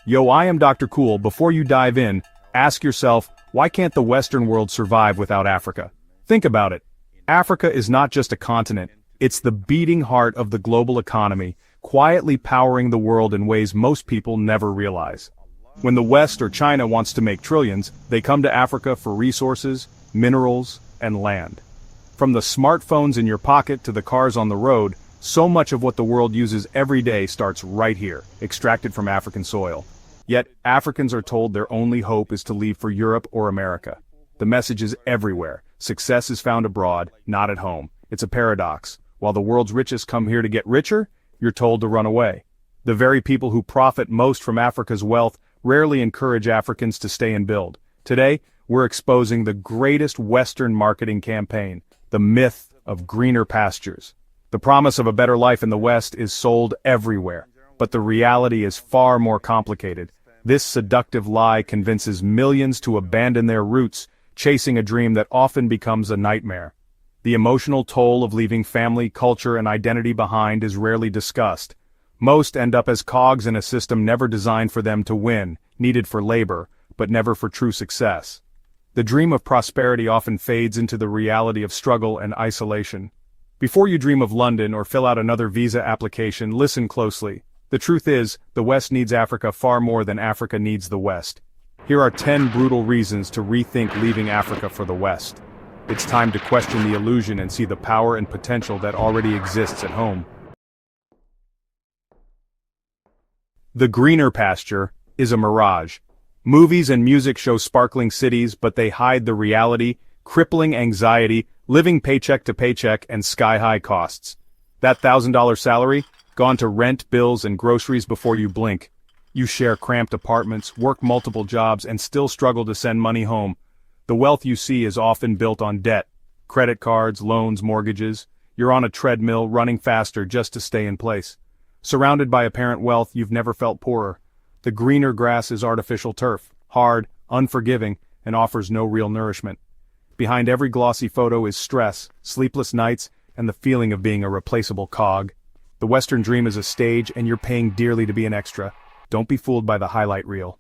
Yo, I am Dr. Cool. Before you dive in, ask yourself, why can't the Western world survive without Africa? Think about it. Africa is not just a continent, it's the beating heart of the global economy, quietly powering the world in ways most people never realize. When the West or China wants to make trillions, they come to Africa for resources, minerals, and land. From the smartphones in your pocket to the cars on the road, so much of what the world uses every day starts right here, extracted from African soil. Yet, Africans are told their only hope is to leave for Europe or America. The message is everywhere. Success is found abroad, not at home. It's a paradox. While the world's richest come here to get richer, you're told to run away. The very people who profit most from Africa's wealth rarely encourage Africans to stay and build. Today, we're exposing the greatest Western marketing campaign, the myth of greener pastures. The promise of a better life in the West is sold everywhere, but the reality is far more complicated. This seductive lie convinces millions to abandon their roots, chasing a dream that often becomes a nightmare. The emotional toll of leaving family, culture, and identity behind is rarely discussed. Most end up as cogs in a system never designed for them to win, needed for labor, but never for true success. The dream of prosperity often fades into the reality of struggle and isolation. Before you dream of London or fill out another visa application, listen closely. The truth is, the West needs Africa far more than Africa needs the West. Here are 10 brutal reasons to rethink leaving Africa for the West. It's time to question the illusion and see the power and potential that already exists at home. The greener pasture is a mirage. Movies and music show sparkling cities, but they hide the reality, crippling anxiety, living paycheck to paycheck, and sky-high costs. That $1,000 salary? Gone to rent, bills, and groceries before you blink. You share cramped apartments, work multiple jobs, and still struggle to send money home. The wealth you see is often built on debt. Credit cards, loans, mortgages. You're on a treadmill, running faster just to stay in place. Surrounded by apparent wealth, you've never felt poorer. The greener grass is artificial turf, hard, unforgiving, and offers no real nourishment. Behind every glossy photo is stress, sleepless nights, and the feeling of being a replaceable cog. The Western dream is a stage, and you're paying dearly to be an extra. Don't be fooled by the highlight reel.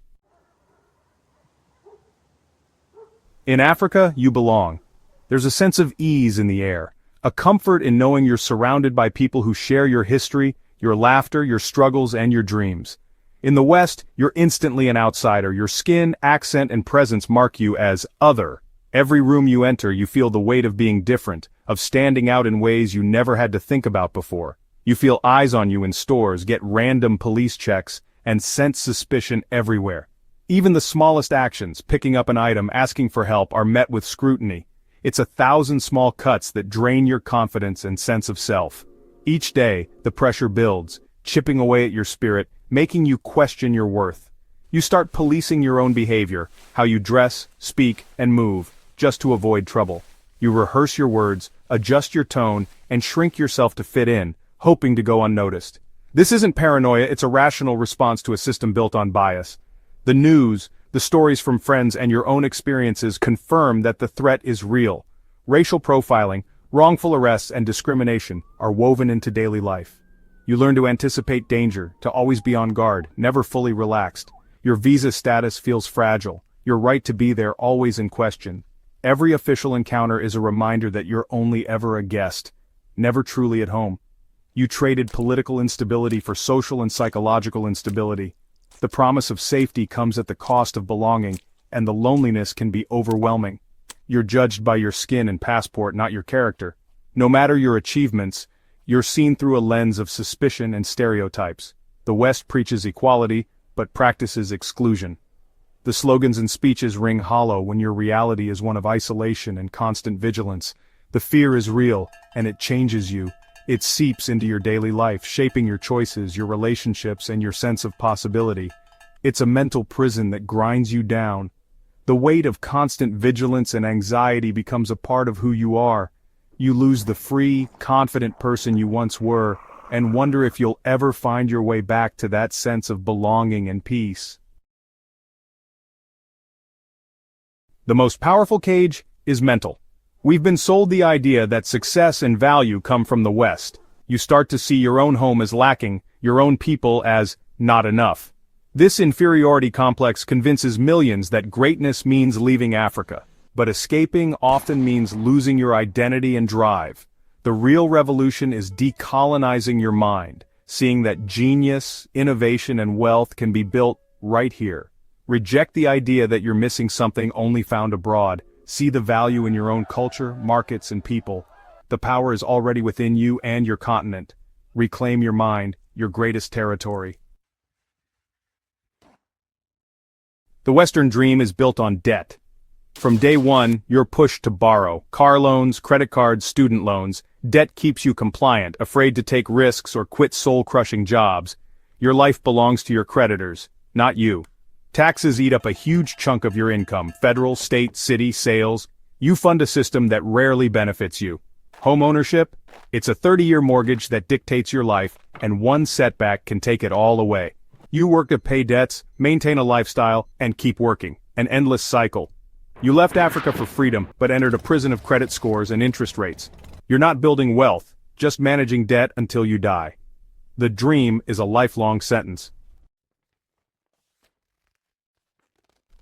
In Africa, you belong. There's a sense of ease in the air, a comfort in knowing you're surrounded by people who share your history, your laughter, your struggles, and your dreams. In the West, you're instantly an outsider. Your skin, accent, and presence mark you as other. Every room you enter, you feel the weight of being different, of standing out in ways you never had to think about before. You feel eyes on you in stores, get random police checks, and sense suspicion everywhere. Even the smallest actions, picking up an item, asking for help, are met with scrutiny. It's 1,000 small cuts that drain your confidence and sense of self. Each day, the pressure builds, chipping away at your spirit, making you question your worth. You start policing your own behavior, how you dress, speak, and move, just to avoid trouble. You rehearse your words, adjust your tone, and shrink yourself to fit in, hoping to go unnoticed. This isn't paranoia, it's a rational response to a system built on bias. The news, the stories from friends, and your own experiences confirm that the threat is real. Racial profiling, wrongful arrests, and discrimination are woven into daily life. You learn to anticipate danger, to always be on guard, never fully relaxed. Your visa status feels fragile, your right to be there always in question. Every official encounter is a reminder that you're only ever a guest, never truly at home. You traded political instability for social and psychological instability. The promise of safety comes at the cost of belonging, and the loneliness can be overwhelming. You're judged by your skin and passport, not your character. No matter your achievements, you're seen through a lens of suspicion and stereotypes. The West preaches equality, but practices exclusion. The slogans and speeches ring hollow when your reality is one of isolation and constant vigilance. The fear is real, and it changes you. It seeps into your daily life, shaping your choices, your relationships, and your sense of possibility. It's a mental prison that grinds you down. The weight of constant vigilance and anxiety becomes a part of who you are. You lose the free, confident person you once were, and wonder if you'll ever find your way back to that sense of belonging and peace. The most powerful cage is mental. We've been sold the idea that success and value come from the West. You start to see your own home as lacking, your own people as not enough. This inferiority complex convinces millions that greatness means leaving Africa, but escaping often means losing your identity and drive. The real revolution is decolonizing your mind, seeing that genius, innovation, and wealth can be built right here. Reject the idea that you're missing something only found abroad. See the value in your own culture, markets, and people. The power is already within you and your continent. Reclaim your mind, your greatest territory. The Western dream is built on debt. From day one, you're pushed to borrow. Car loans, credit cards, student loans. Debt keeps you compliant, afraid to take risks or quit soul-crushing jobs. Your life belongs to your creditors, not you. Taxes eat up a huge chunk of your income, federal, state, city, sales. You fund a system that rarely benefits you. Home ownership? It's a 30-year mortgage that dictates your life, and one setback can take it all away. You work to pay debts, maintain a lifestyle, and keep working. An endless cycle. You left Africa for freedom, but entered a prison of credit scores and interest rates. You're not building wealth, just managing debt until you die. The dream is a lifelong sentence.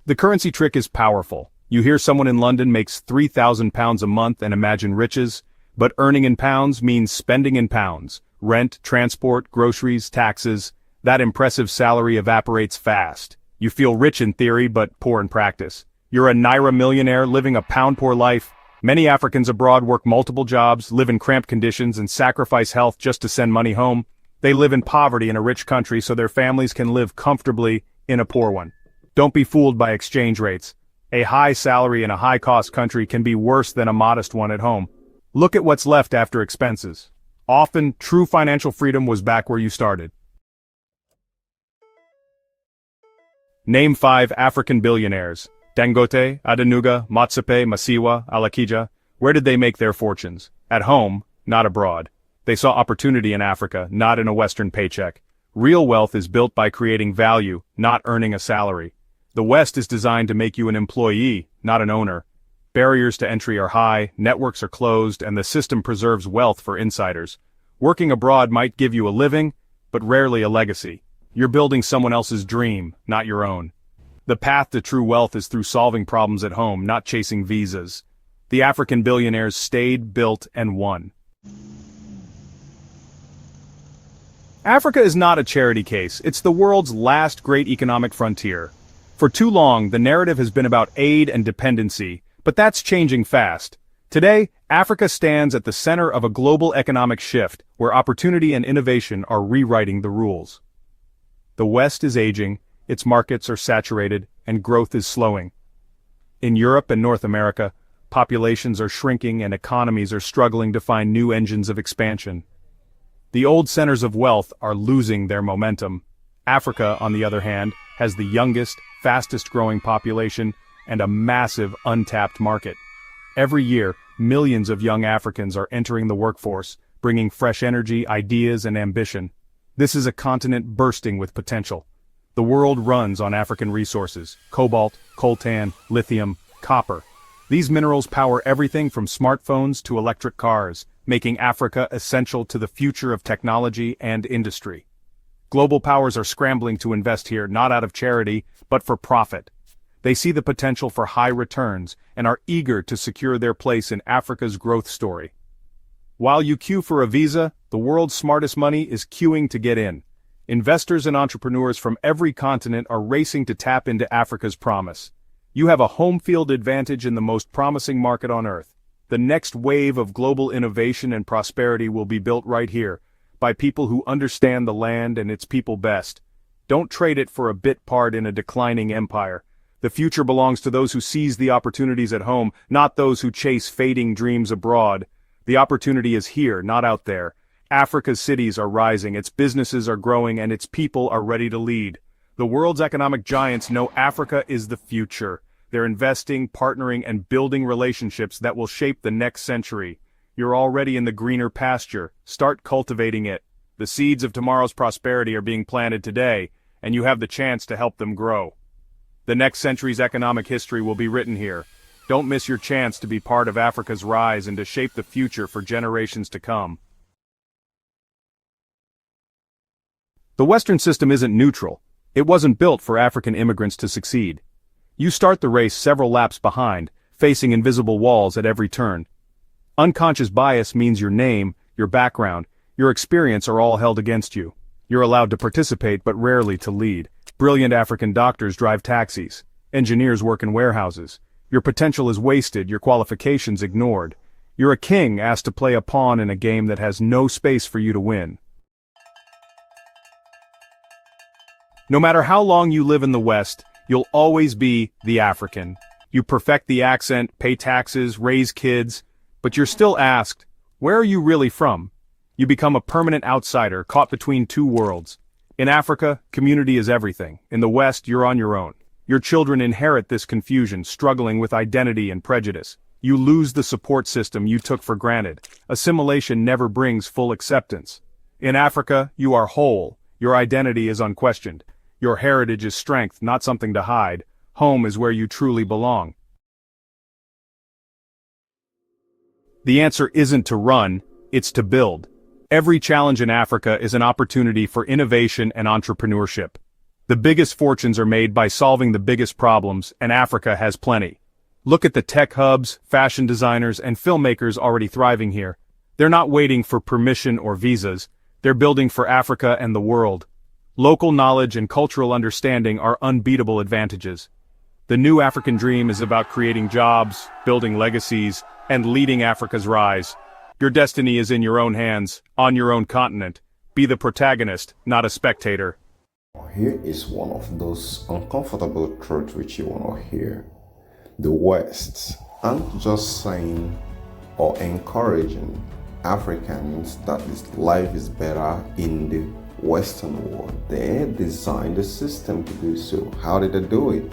The currency trick is powerful. You hear someone in London makes £3,000 a month and imagine riches, but earning in pounds means spending in pounds. Rent, transport, groceries, taxes. That impressive salary evaporates fast. You feel rich in theory, but poor in practice. You're a Naira millionaire living a pound-poor life. Many Africans abroad work multiple jobs, live in cramped conditions, and sacrifice health just to send money home. They live in poverty in a rich country so their families can live comfortably in a poor one. Don't be fooled by exchange rates. A high salary in a high-cost country can be worse than a modest one at home. Look at what's left after expenses. Often, true financial freedom was back where you started. Name 5 African billionaires. Dangote, Adenuga, Motsepe, Masiwa, Alakija. Where did they make their fortunes? At home, not abroad. They saw opportunity in Africa, not in a Western paycheck. Real wealth is built by creating value, not earning a salary. The West is designed to make you an employee, not an owner. Barriers to entry are high, networks are closed, and the system preserves wealth for insiders. Working abroad might give you a living, but rarely a legacy. You're building someone else's dream, not your own. The path to true wealth is through solving problems at home, not chasing visas. The African billionaires stayed, built, and won. Africa is not a charity case, it's the world's last great economic frontier. For too long, the narrative has been about aid and dependency, but that's changing fast. Today, Africa stands at the center of a global economic shift, where opportunity and innovation are rewriting the rules. The West is aging, its markets are saturated, and growth is slowing. In Europe and North America, populations are shrinking and economies are struggling to find new engines of expansion. The old centers of wealth are losing their momentum. Africa, on the other hand, has the youngest, fastest-growing population and a massive untapped market. Every year, millions of young Africans are entering the workforce, bringing fresh energy, ideas, and ambition. This is a continent bursting with potential. The world runs on African resources: cobalt, coltan, lithium, copper. These minerals power everything from smartphones to electric cars, making Africa essential to the future of technology and industry. Global powers are scrambling to invest here not out of charity, but for profit. They see the potential for high returns and are eager to secure their place in Africa's growth story. While you queue for a visa, the world's smartest money is queuing to get in. Investors and entrepreneurs from every continent are racing to tap into Africa's promise. You have a home field advantage in the most promising market on Earth. The next wave of global innovation and prosperity will be built right here, by people who understand the land and its people best. Don't trade it for a bit part in a declining empire. The future belongs to those who seize the opportunities at home, not those who chase fading dreams abroad. The opportunity is here, not out there. Africa's cities are rising, its businesses are growing, and its people are ready to lead. The world's economic giants know Africa is the future. They're investing, partnering, and building relationships that will shape the next century. You're already in the greener pasture. Start cultivating it. The seeds of tomorrow's prosperity are being planted today, and you have the chance to help them grow. The next century's economic history will be written here. Don't miss your chance to be part of Africa's rise and to shape the future for generations to come. The Western system isn't neutral. It wasn't built for African immigrants to succeed. You start the race several laps behind, facing invisible walls at every turn. Unconscious bias means your name, your background, your experience are all held against you. You're allowed to participate but rarely to lead. Brilliant African doctors drive taxis. Engineers work in warehouses. Your potential is wasted, your qualifications ignored. You're a king asked to play a pawn in a game that has no space for you to win. No matter how long you live in the West, you'll always be the African. You perfect the accent, pay taxes, raise kids, but you're still asked, where are you really from? You become a permanent outsider, caught between two worlds. In Africa, community is everything. In the West, you're on your own. Your children inherit this confusion, struggling with identity and prejudice. You lose the support system you took for granted. Assimilation never brings full acceptance. In Africa, you are whole. Your identity is unquestioned. Your heritage is strength, not something to hide. Home is where you truly belong. The answer isn't to run, it's to build. Every challenge in Africa is an opportunity for innovation and entrepreneurship. The biggest fortunes are made by solving the biggest problems, and Africa has plenty. Look at the tech hubs, fashion designers, and filmmakers already thriving here. They're not waiting for permission or visas. They're building for Africa and the world. Local knowledge and cultural understanding are unbeatable advantages. The new African dream is about creating jobs, building legacies, and leading Africa's rise. Your destiny is in your own hands, on your own continent. Be the protagonist, not a spectator. Here is one of those uncomfortable truths which you want to hear. The West aren't just saying or encouraging Africans that life is better in the Western world. They designed the system to do so. How did they do it?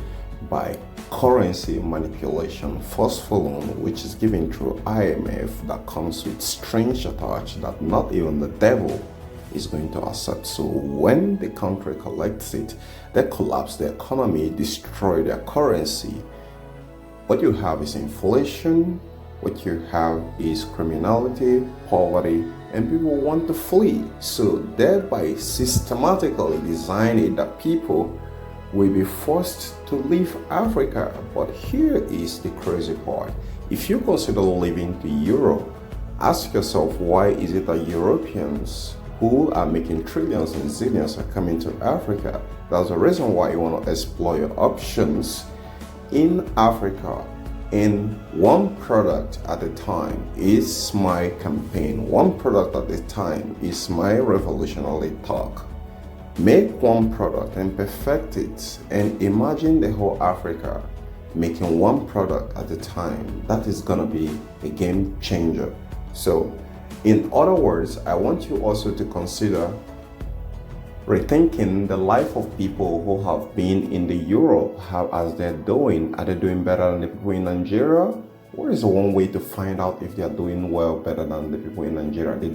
By currency manipulation, forceful loan, which is given through IMF, that comes with strings attached that not even the devil is going to accept. So when the country collects it, they collapse the economy, destroy their currency. What you have is inflation, what you have is criminality, poverty, and people want to flee. So thereby systematically design it that people will be forced to leave Africa. But here is the crazy part. If you consider living to Europe, ask yourself, why is it that Europeans who are making trillions and zillions are coming to Africa? That's the reason why you want to explore your options in Africa. In one product at a time is my campaign. One product at a time is my revolutionary talk. Make one product and perfect it, and imagine the whole Africa making one product at a time. That is gonna be a game changer. So, in other words, I want you also to consider rethinking the life of people who have been in the Europe. How as they're doing? Are they doing better than the people in Nigeria? What is one way to find out if they are doing well, better than the people in Nigeria?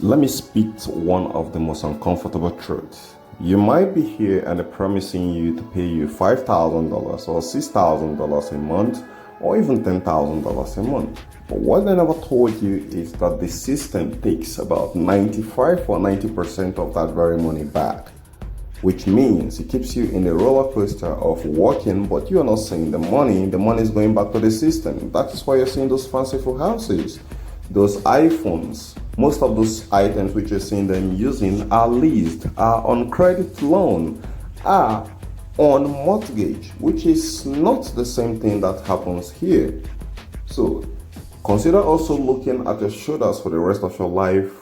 Let me speak to one of the most uncomfortable truths. You might be here and they're promising you to pay you $5,000 or $6,000 a month, or even $10,000 a month. But what they never told you is that the system takes about 95 or 90% of that very money back, which means it keeps you in a roller coaster of working, but you are not seeing the money. The money is going back to the system. That is why you're seeing those fanciful houses, those iPhones. Most of those items which you're seeing them using are leased, are on credit loan, are on mortgage, which is not the same thing that happens here. So consider also looking at your shoulders for the rest of your life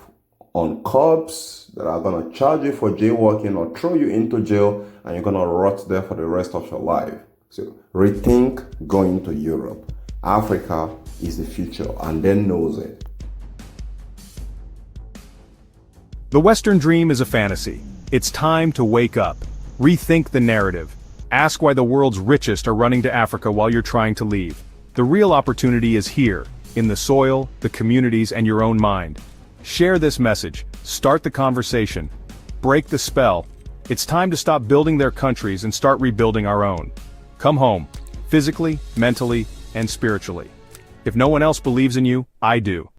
on cops that are going to charge you for jaywalking or throw you into jail, and you're going to rot there for the rest of your life. So rethink going to Europe. Africa is the future, and then knows it. The Western dream is a fantasy. It's time to wake up. Rethink the narrative. Ask why the world's richest are running to Africa while you're trying to leave. The real opportunity is here, in the soil, the communities, and your own mind. Share this message. Start the conversation. Break the spell. It's time to stop building their countries and start rebuilding our own. Come home, physically, mentally, and spiritually. If no one else believes in you, I do.